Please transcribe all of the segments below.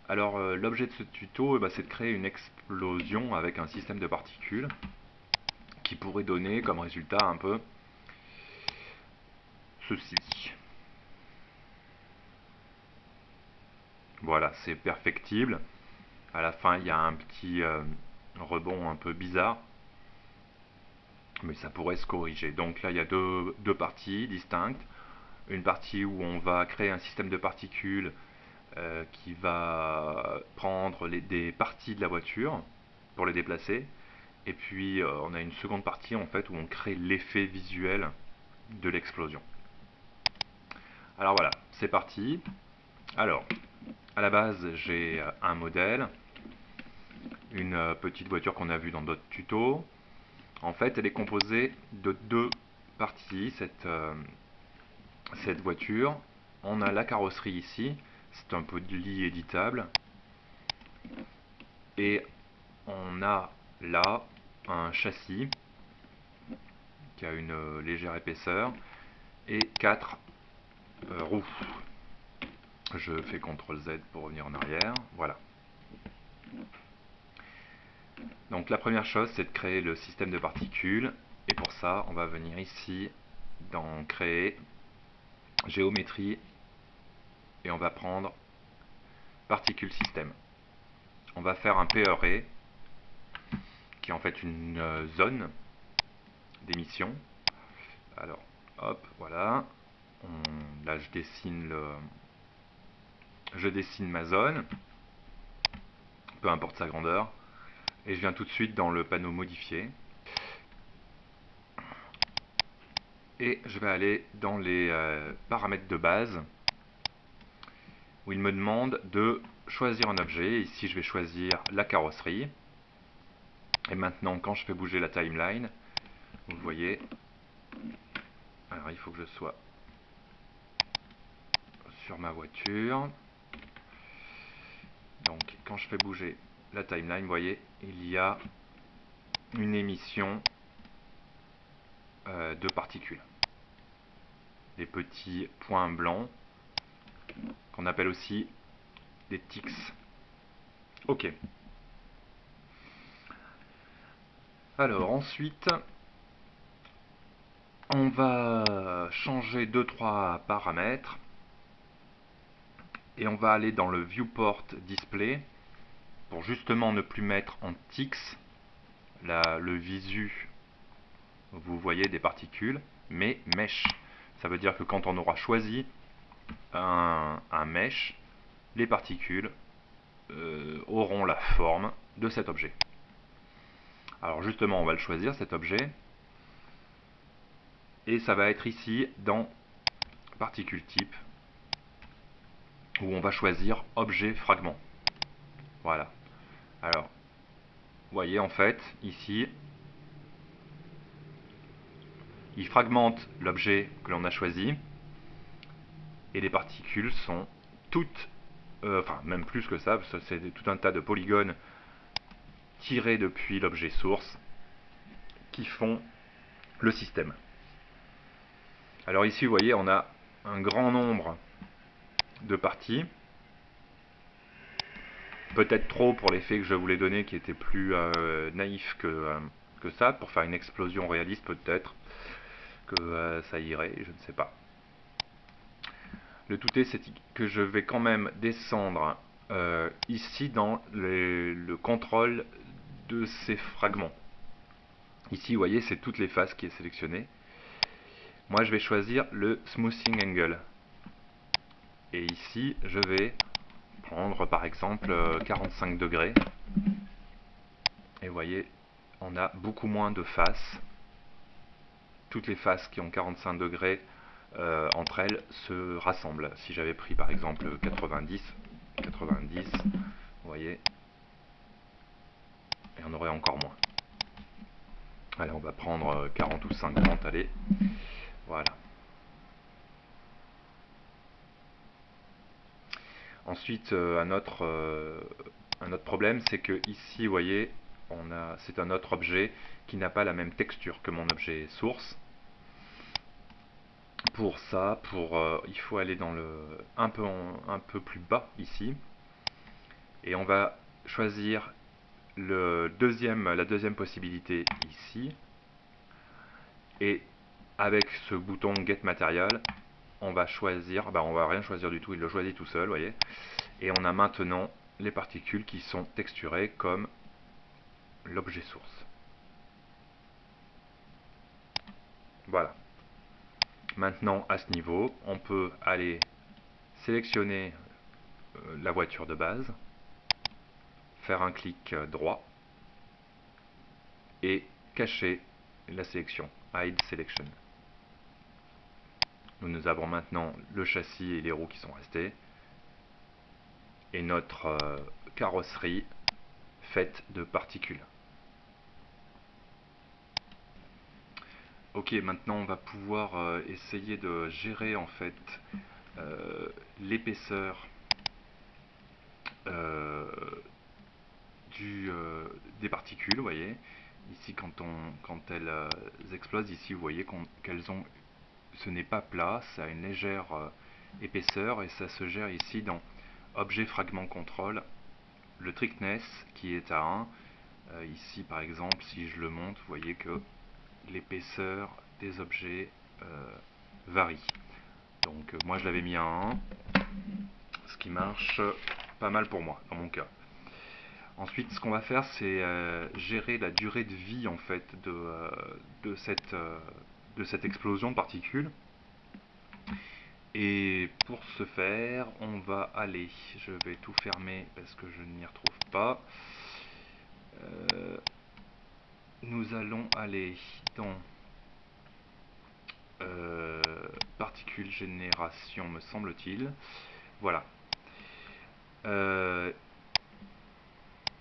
Alors l'objet de ce tuto, c'est de créer une explosion avec un système de particules qui pourrait donner comme résultat un peu ceci. Voilà, c'est perfectible. À la fin, il y a un petit rebond un peu bizarre, mais ça pourrait se corriger. Donc là, il y a deux parties distinctes. Une partie où on va créer un système de particules qui va prendre des parties de la voiture pour les déplacer. Et puis on a une seconde partie en fait où on crée l'effet visuel de l'explosion. Alors voilà, c'est parti. Alors, à la base, j'ai un modèle, une petite voiture qu'on a vue dans d'autres tutos. En fait, elle est composée de deux parties, cette voiture. On a la carrosserie ici, c'est un poly éditable. Et on a là un châssis qui a une légère épaisseur et 4 roues. Je fais CTRL Z pour revenir en arrière. Voilà. Donc la première chose, c'est de créer le système de particules. Et pour ça, on va venir ici dans Créer, Géométrie, et on va prendre Particules Système. On va faire un PRE, qui est en fait une zone d'émission. Alors, hop, voilà. Là, je dessine ma zone, peu importe sa grandeur. Et je viens tout de suite dans le panneau modifier. Et je vais aller dans les paramètres de base, où il me demande de choisir un objet. Ici, je vais choisir la carrosserie. Et maintenant, quand je fais bouger la timeline, vous voyez, alors il faut que je sois sur ma voiture. Donc, quand je fais bouger la timeline, vous voyez, il y a une émission de particules. Des petits points blancs, qu'on appelle aussi des tics. Ok. Alors ensuite, on va changer 2-3 paramètres et on va aller dans le viewport display pour justement ne plus mettre en tics le visu, vous voyez, des particules, mais mesh. Ça veut dire que quand on aura choisi un mesh, les particules auront la forme de cet objet. Alors justement, on va le choisir, cet objet, et ça va être ici dans particules type, où on va choisir objet fragment. Voilà. Alors, vous voyez en fait, ici, il fragmente l'objet que l'on a choisi, et les particules sont toutes, enfin même plus que ça, parce que c'est tout un tas de polygones tirés depuis l'objet source, qui font le système. Alors ici, vous voyez, on a un grand nombre de parties, peut-être trop pour l'effet que je voulais donner, qui était plus naïf que ça. Pour faire une explosion réaliste, peut-être que ça irait, je ne sais pas. Le tout est que je vais quand même descendre ici dans le contrôle de ces fragments. Ici, vous voyez, c'est toutes les faces qui est sélectionné. Moi, je vais choisir le smoothing angle. Et ici, je vais prendre par exemple 45 degrés. Et vous voyez, on a beaucoup moins de faces. Toutes les faces qui ont 45 degrés entre elles se rassemblent. Si j'avais pris par exemple 90, vous voyez, et on aurait encore moins. Allez, on va prendre 40 ou 50, allez, voilà. Ensuite, un autre problème, c'est que ici, vous voyez, c'est un autre objet qui n'a pas la même texture que mon objet source. Pour ça, il faut aller dans un peu plus bas ici, Et on va choisir la deuxième possibilité ici. Et avec ce bouton Get Material, on va choisir, on va rien choisir du tout, il le choisit tout seul, voyez. Et on a maintenant les particules qui sont texturées comme l'objet source. Voilà. Maintenant, à ce niveau, on peut aller sélectionner la voiture de base, faire un clic droit et cacher la sélection, Hide Selection. Nous avons maintenant le châssis et les roues qui sont restés et notre carrosserie faite de particules. Ok, maintenant on va pouvoir essayer de gérer en fait l'épaisseur des particules, vous voyez. Ici quand elles explosent, ici vous voyez qu'elles ont, ce n'est pas plat, ça a une légère épaisseur et ça se gère ici dans objet fragment contrôle, le thickness qui est à 1. Ici par exemple, si je le monte, vous voyez que l'épaisseur des objets varie. Donc moi je l'avais mis à 1, ce qui marche pas mal pour moi dans mon cas. Ensuite, ce qu'on va faire, c'est gérer la durée de vie en fait de cette explosion de particules. Et pour ce faire, on va aller, je vais tout fermer parce que je n'y retrouve pas. Nous allons aller dans particules génération, me semble-t-il. Voilà.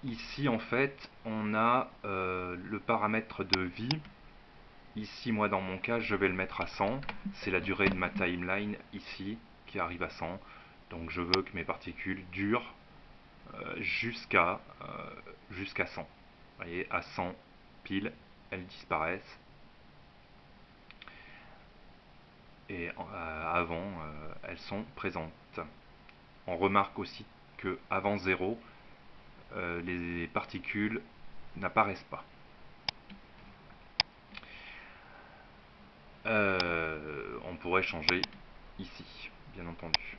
Ici, en fait, on a le paramètre de vie. Ici, moi, dans mon cas, je vais le mettre à 100. C'est la durée de ma timeline ici qui arrive à 100. Donc, je veux que mes particules durent jusqu'à 100. Vous voyez, à 100 pile, elles disparaissent. Et avant, elles sont présentes. On remarque aussi que avant 0, les particules n'apparaissent pas. On pourrait changer ici, bien entendu.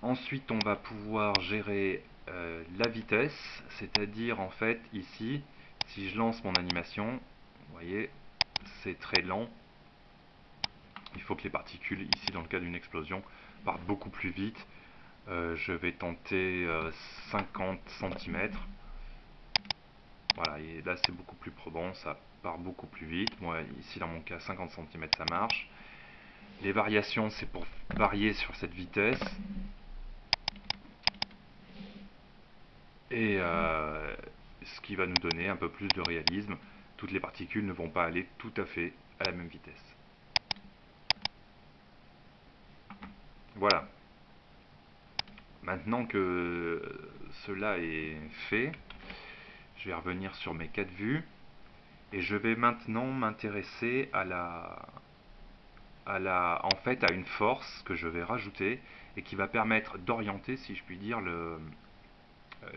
Ensuite, on va pouvoir gérer la vitesse, c'est-à-dire en fait ici, si je lance mon animation, vous voyez, c'est très lent. Il faut que les particules, ici dans le cas d'une explosion, partent beaucoup plus vite. Je vais tenter 50 cm. Voilà, et là c'est beaucoup plus probant, ça part beaucoup plus vite. Moi, ici dans mon cas, 50 cm ça marche. Les variations, c'est pour varier sur cette vitesse. Et ce qui va nous donner un peu plus de réalisme. Toutes les particules ne vont pas aller tout à fait à la même vitesse. Voilà. Maintenant que cela est fait, je vais revenir sur mes 4 vues et je vais maintenant m'intéresser en fait à une force que je vais rajouter et qui va permettre d'orienter, si je puis dire,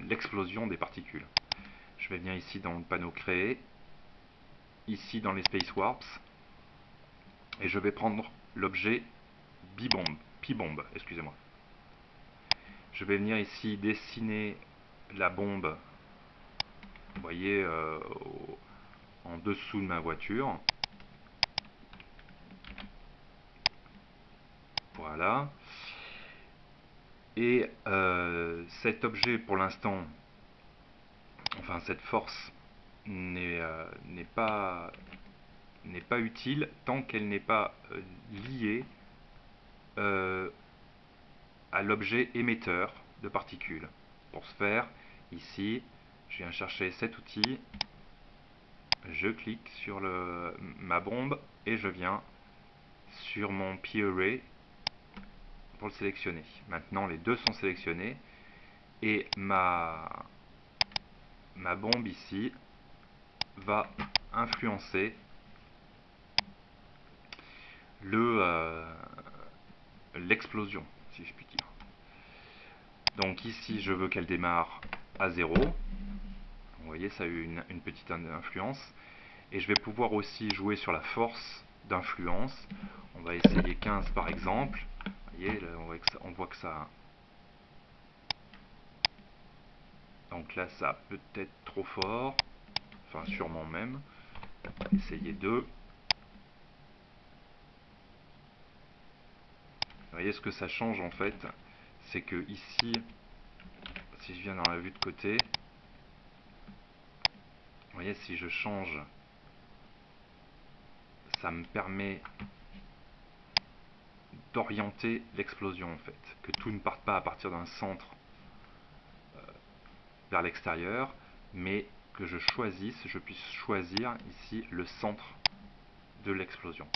l'explosion des particules. Je vais venir ici dans le panneau créer, ici dans les space warps, et je vais prendre l'objet P-bomb, excusez-moi. Je vais venir ici dessiner la bombe, vous voyez, en dessous de ma voiture. Voilà. Et cet objet, pour l'instant, enfin cette force, n'est pas utile tant qu'elle n'est pas liée à l'objet émetteur de particules. Pour ce faire, ici, je viens chercher cet outil, je clique sur ma bombe et je viens sur mon P-Array pour le sélectionner. Maintenant, les deux sont sélectionnés et ma bombe ici va influencer l'explosion, si je puis dire. Donc ici, je veux qu'elle démarre à 0. Vous voyez, ça a eu une petite influence. Et je vais pouvoir aussi jouer sur la force d'influence. On va essayer 15 par exemple. Vous voyez, là, on voit que ça... Donc là, ça a peut-être trop fort. Enfin, sûrement même. Essayez 2. Vous voyez ce que ça change en fait, c'est que ici, si je viens dans la vue de côté, vous voyez, si je change, ça me permet d'orienter l'explosion en fait, que tout ne parte pas à partir d'un centre vers l'extérieur, mais que je puisse choisir ici le centre de l'explosion.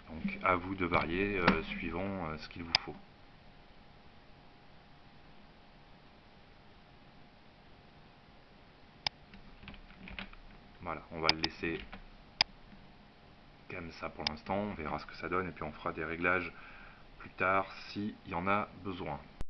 Donc à vous de varier suivant ce qu'il vous faut. Voilà, on va le laisser comme ça pour l'instant, on verra ce que ça donne et puis on fera des réglages plus tard s'il y en a besoin.